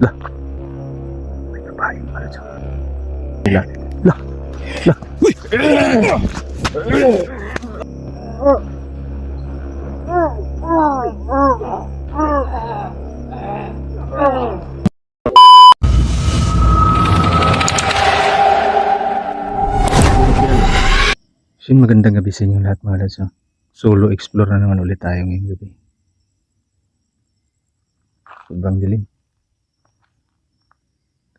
Lah, may babaeng pala dyan. Lah, lah, lah. Uy! Magandang gabi sa inyo lahat mga lads. Solo explore na naman ulit tayo ngayong gabi. Sobrang dilim.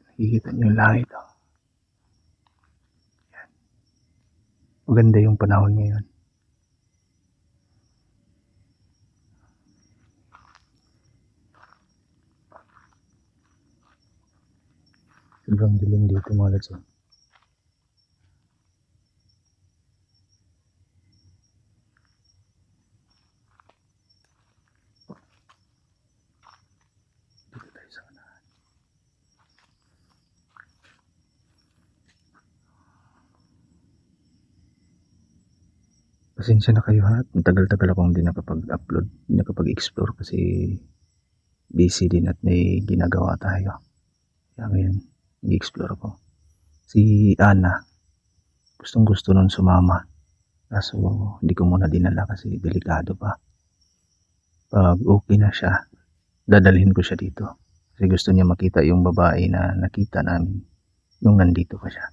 Nakikita niyo yung langit. Yan. Maganda yung panahon ngayon. Sobrang dilim dito mga lads. Dito tayo sa unahan. Pasensya na kayo ha. Matagal-tagal akong hindi nakapag-upload, hindi nakapag-explore kasi busy din at may ginagawa tayo. Kaya ngayon, nag-explore ako. Si Ana, gustong gusto nun sumama. Kaso hindi ko muna dinala kasi delikado pa. Pag okay na siya, dadalhin ko siya dito. Kasi gusto niya makita yung babae na nakita namin nung nandito pa siya.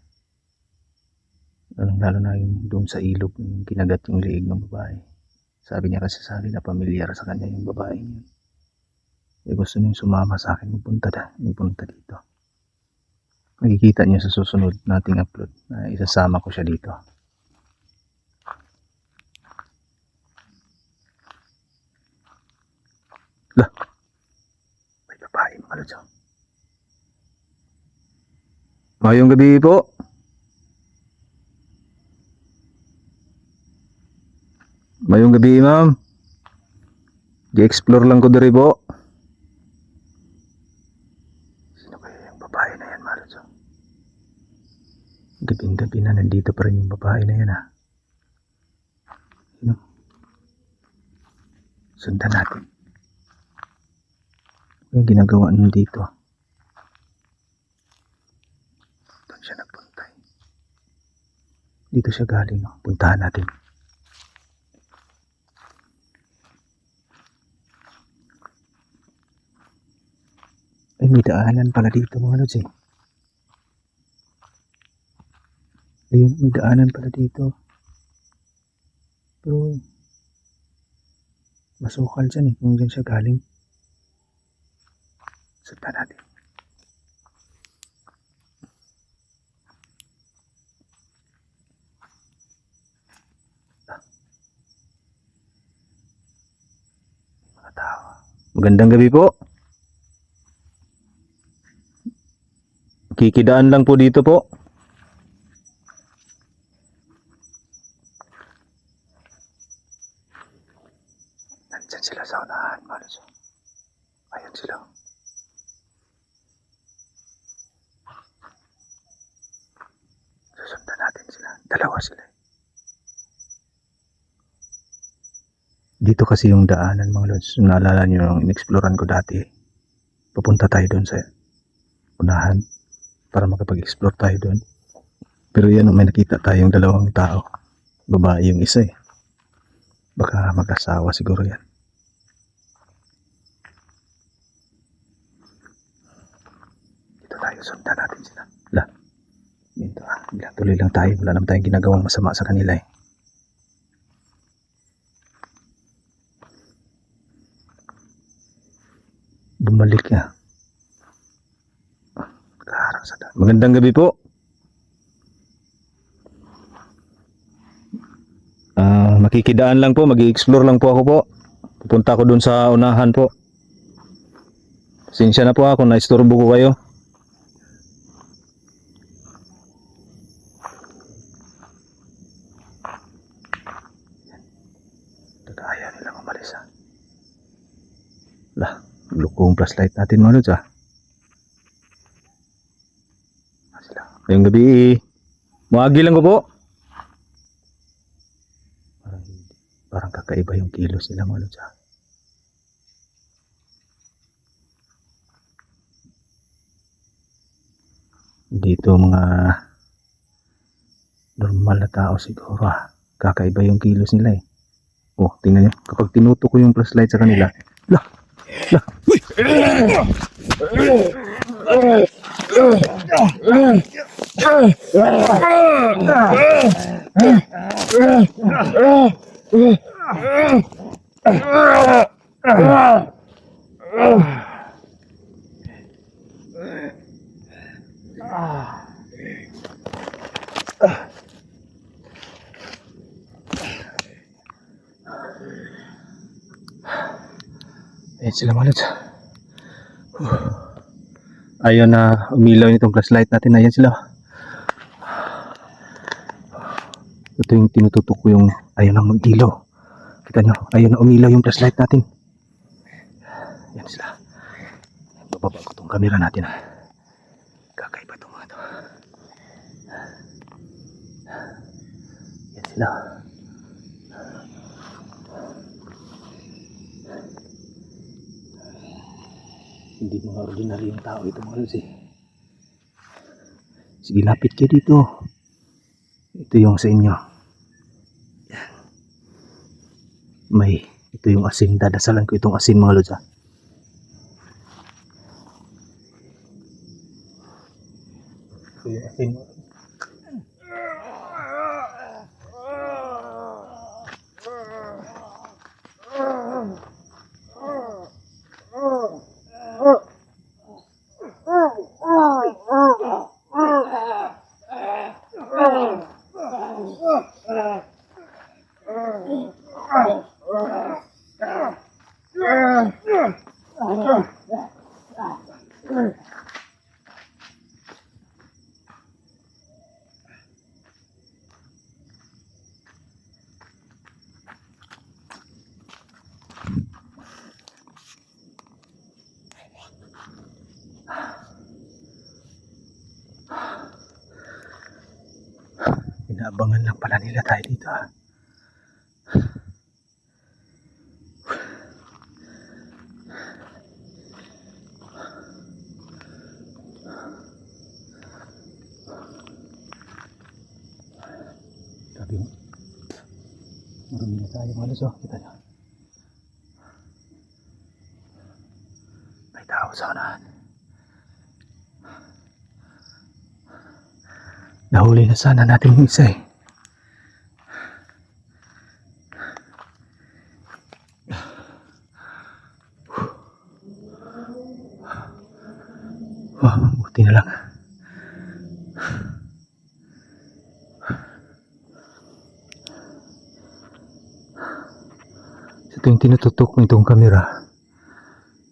Lalo na yung doon sa ilog, yung kinagat yung liig ng babae. Sabi niya kasi sa akin na pamilyar sa kanya yung babae yun. Eh gusto niya sumama sa akin, magpunta dito. Makikita niyo sa susunod nating upload na isasama ko siya dito. Lah, may babae pala dyan. Mayong gabi po. Mayong gabi ma'am. Gi-explore lang ko diri po. Sino kaya yung babae na yan mga dyan? Gabing-gabi na nandito pa rin yung babae na yan ha. Sino? Sundan natin. Yung ginagawa nun dito. Doon siya nagpunta. Dito siya galing. Puntahan natin. Ay, may daanan pala dito mga lods eh. Ayun, may daanan pala dito. Pero masukal dyan eh, kung dyan siya galing. Sundan natin. Mga tao. Magandang gabi po. Kikidaan lang po dito po. Nandyan sila sa unahan, malos. Ayan sila. Susundan natin sila. Dalawa sila. Dito kasi yung daanan mga lods. Naalala nyo yung in-explorean ko dati. Papunta tayo doon sa unahan para makapag-explore tayo doon. Pero yan, may nakita tayong dalawang tao. Babae yung isa eh. Baka mag-asawa siguro yan. Dito tayo, sundan natin sila. Lah, dito tuloy lang tayo. Wala naman tayong ginagawang masama sa kanila eh. Bumalik na. Kaharang sa daan. Magandang gabi po. Makikidaan lang po. Mag-i-explore lang po ako po. Pupunta ako dun sa unahan po. Pasensya na po kung naisturbo ko kayo. Ayaw nilang umalis ha. Lah, lukong flashlight natin mga lods ha. Ngayong gabi, maagi lang ko po. Parang kakaiba yung kilos nila mga lods ha. Dito mga normal na tao siguro. Kakaiba yung kilos nila eh. Oh, tingnan nyo. Kapag tinutok ko yung flashlight sa kanila, lah, lah. Ayan sila mga lods. Ayaw na umilaw nitong flashlight natin. Ayan sila. Ito yung tinututok ko yung ayaw na mag-ilaw. Kita nyo, ayaw na umilaw yung flashlight natin. Ayan sila. Bababa ko tong camera natin ha. Kakaiba itong mga to. Ayan sila. Hindi mga ordinary yung tao ito mga lods eh. Sige, lapit kayo dito. Ito yung sa inyo. Ito yung asin. Dadasalan ko itong asin mga lods ha. Ito yung asin. Inaabangan lang pala nila tayo dito ha. Sabi mo, marami na tayo mga lods oh. Kita nyo. May tao sa unahan. Nahuli na sana natin yung isa eh. Oh, buti na lang. Sa tuwing tinututok mo itong kamera,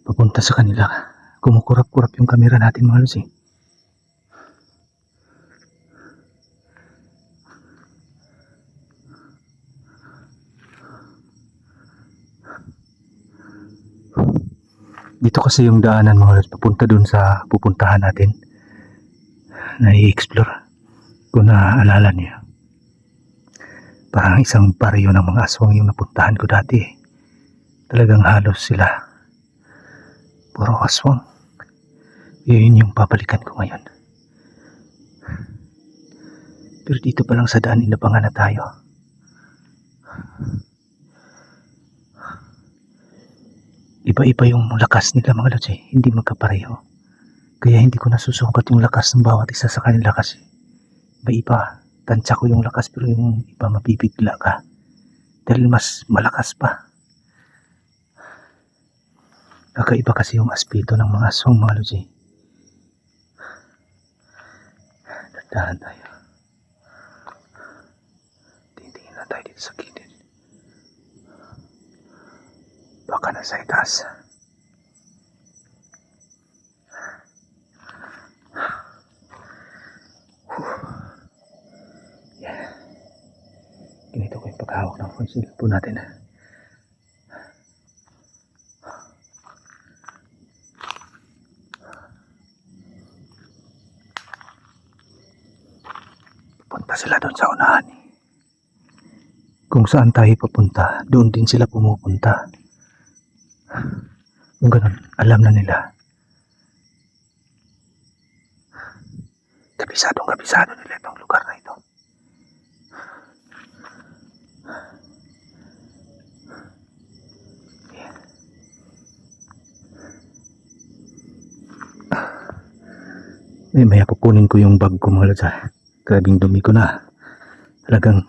papunta sa kanila. Kumukurap-kurap yung kamera natin mga lods eh. Dito kasi yung daanan mga lods, papunta dun sa pupuntahan natin na i-explore. Kung naaalala niyo, parang isang baryo ng mga aswang yung napuntahan ko dati. Talagang halos sila puro aswang. Yun yung babalikan ko ngayon. Pero dito pa lang sa daan, inabangan na tayo. Iba-iba yung lakas nila mga lods eh. Hindi magkapareho. Kaya hindi ko nasusukat yung lakas ng bawat isa sa kanila kasi iba-iba. Tansya ko yung lakas pero yung iba mabibigla ka. Dahil mas malakas pa. Kakaiba kasi yung aspeto ng mga aswang mga lods eh. Dahan tayo. Tingin na tayo dito sa gilid. Baka nasa itaas. Yan. Ganito ko yung paghawak ng phone cellphone natin. Punta sila doon sa unahan. Kung saan tayo papunta, doon din sila pumupunta. Yung ganun, alam na nila. Kabisado nila itong lugar na ito. Maya kukunin ko yung bag ko mga lods ha. Grabing dumi ko na. Talagang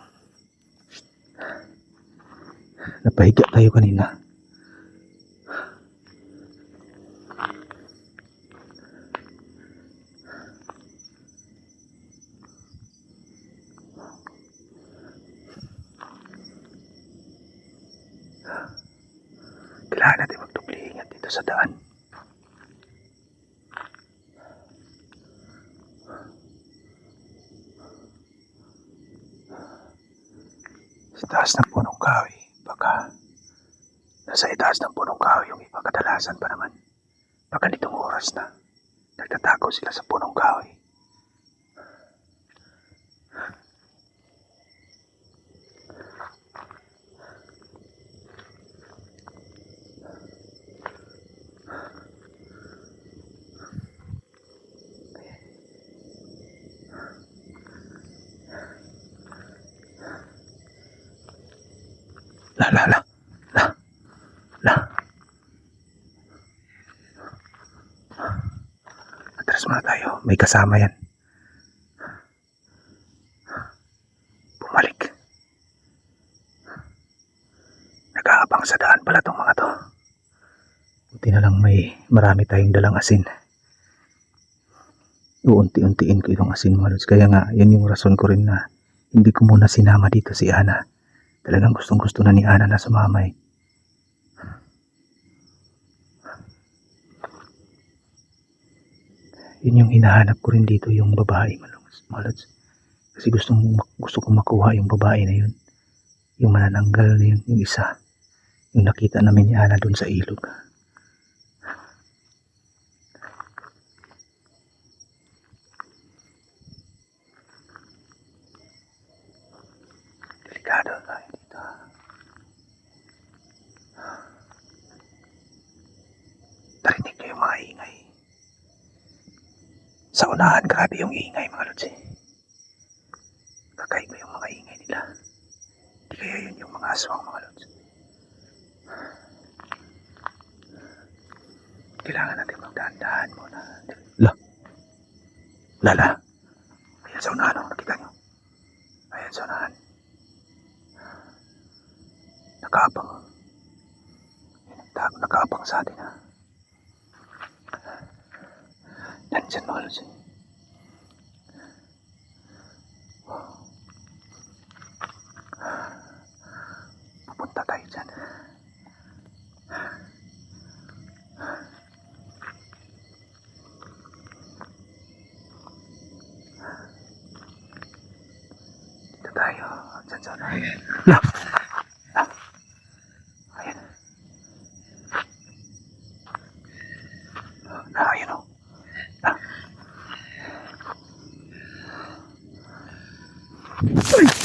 napahiga tayo kanina. Kailangan natin magdubli ingat dito sa daan. Sa taas ng punong kahoy, baka nasa itaas ng punong kahoy yung iba, kadalasan pa naman. Baka nitong oras na, nagtatago sila sa punong kahoy. La. Atras muna tayo. May kasama yan. Bumalik. Nag-aabang sa daan pala tong mga to. Buti na lang marami tayong dalang asin. Uunti-untiin ko itong asin mga lods. Kaya nga, yan yung rason ko rin na hindi ko muna sinama dito si Ana. Talagang gustong-gusto na ni Ana na sumamay. Yun yung hinahanap ko rin dito, yung babae mga lods. Kasi gusto kong makuha yung babae na yun. Yung manananggal na yun, yung isa. Yung nakita namin ni Ana dun sa ilog. Delikado tayo dito. Narinig niyo yung mga ingay. Sa unahan, grabe yung ingay mga lods eh. Kakaiba yung mga ingay nila. Di kaya yun yung mga aswang mga lods. Kailangan natin magdahan-dahan muna. Lala. Ayan sa unahan, oh. Nakita nyo? Ayan sa unahan. Nakaabang. Nakaabang sa atin ha. Nandyan mga lods eh. Pupunta tayo dyan. Dito tayo. Dyan sa unahan. Ayan. Ayun o. Uy!